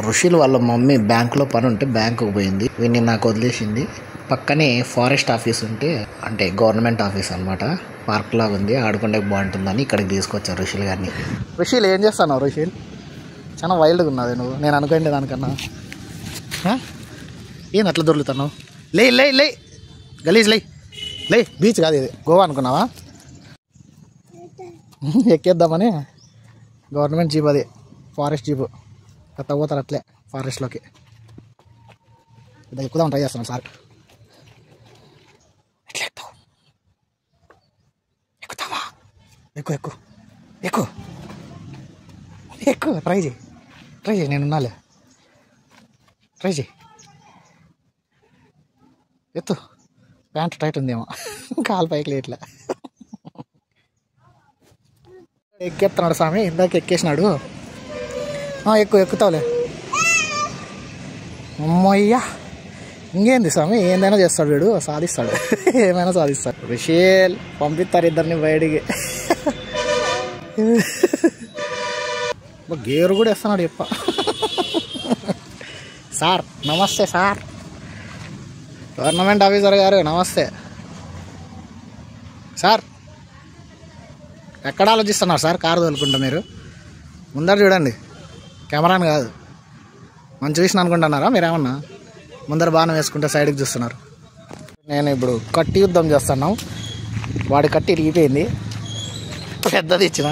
ఋషులు వాళ్ళ మమ్మీ బ్యాంకులో పని ఉంటే బ్యాంకుకు పోయింది. వీడిని నాకు వదిలేసింది. పక్కనే ఫారెస్ట్ ఆఫీస్ ఉంటే, అంటే గవర్నమెంట్ ఆఫీస్ అనమాట. పార్క్ లాగా ఉంది, ఆడుకుంటే బాగుంటుందని ఇక్కడికి తీసుకొచ్చారు ఋషులు గారిని. ఋషులు ఏం చేస్తున్నావు? ఋషులు చాలా వైల్డ్గా ఉన్నది. నువ్వు నేను అనుకోండి దానికన్నా. ఏం అట్లా దొరుకుతున్నావు? లే లే లే గలీజ్ లే లే. బీచ్ కాదు ఇది, గోవా అనుకున్నావా? ఎక్కేద్దామని గవర్నమెంట్ జీప్, అది ఫారెస్ట్ జీపు. కొత్త పోతారు అట్లే ఫారెస్ట్లోకి. ఎక్కుదాం ట్రై చేస్తున్నాం సార్. ఎట్లా ఎక్కుతావు? ఎక్కుతావా? ఎక్కు ఎక్కు ఎక్కు ఎక్కు. ట్రై చేయి నేను ఉన్నాలే. ట్రై చేయి. ఎత్తు. ప్యాంట్ టైట్ ఉందేమో, కాలు పైకి లేట్లా. ఎక్కేస్తున్నాడు స్వామి, ఇందాక ఎక్కేసినాడు. ఎక్కుతావులే. అమ్మయ్యా, ఇంకేంది స్వామి, ఏందైనా చేస్తాడు వీడు, సాధిస్తాడు. ఏమైనా సాధిస్తాడు. రిషేల్ పంపిస్తారు ఇద్దరిని బయటికి. గేరు కూడా వేస్తున్నాడు చెప్ప. సార్ నమస్తే సార్, గవర్నమెంట్ ఆఫీసర్ గారు నమస్తే సార్. ఎక్కడ ఆలోచిస్తున్నారు సార్? కారు తోలుకుంటా మీరు ముందర చూడండి, కెమెరాని కాదు. మంచి విషయం అనుకుంటున్నారా మీరేమన్నా? ముందర బాణం వేసుకుంటే సైడ్కి చూస్తున్నారు. నేను ఇప్పుడు కట్టి యుద్ధం చేస్తున్నాం. వాడి కట్టి ఇరిగిపోయింది, పెద్దది ఇచ్చిన.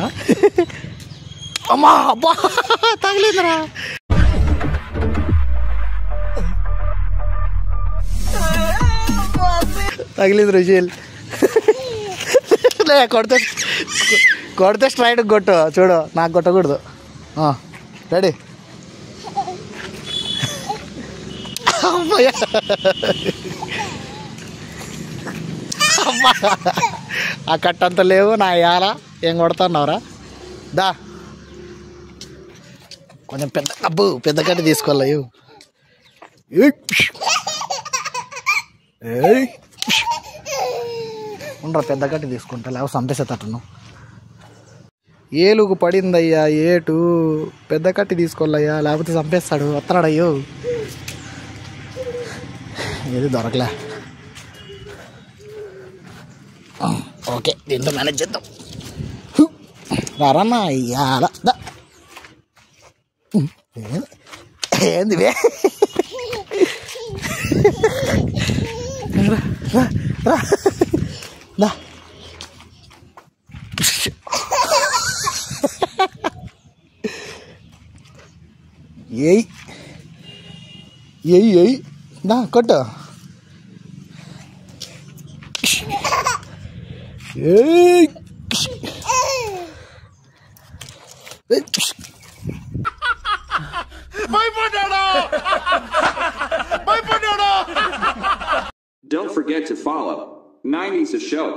అమ్మా అబ్బా తగిలిందిరా. తగిలింది రుషిల్. కొడితే స్ట్రైట్ కొట్టు. చూడు, నాకు కొట్టకూడదు. రెడీ? అమ్మయ్య, అమ్మా ఆ కట్టంత లేవు నా యాల. ఏం కొడుతున్నావురా? దా కొంచెం పెద్ద అబ్బు, పెద్ద కట్టి తీసుకోవాలి. ఉండరా, పెద్ద కట్టి తీసుకుంటా, లేకపోతే చంపేసేటట్టును. ఏలుగు పడిందయ్యా ఏటు, పెద్ద కట్టి తీసుకోవాలయ్యా, లేకపోతే చంపేస్తాడు. వస్తున్నాడయ్యో. ఏది దొరకలే. ఓకే, దీంతో మేనేజ్ చేద్దాం. రారన్నా ఇయ్యాల. ఏంది వే? ఏయ్ దా కొట్టు. Don't forget to follow 90s a show.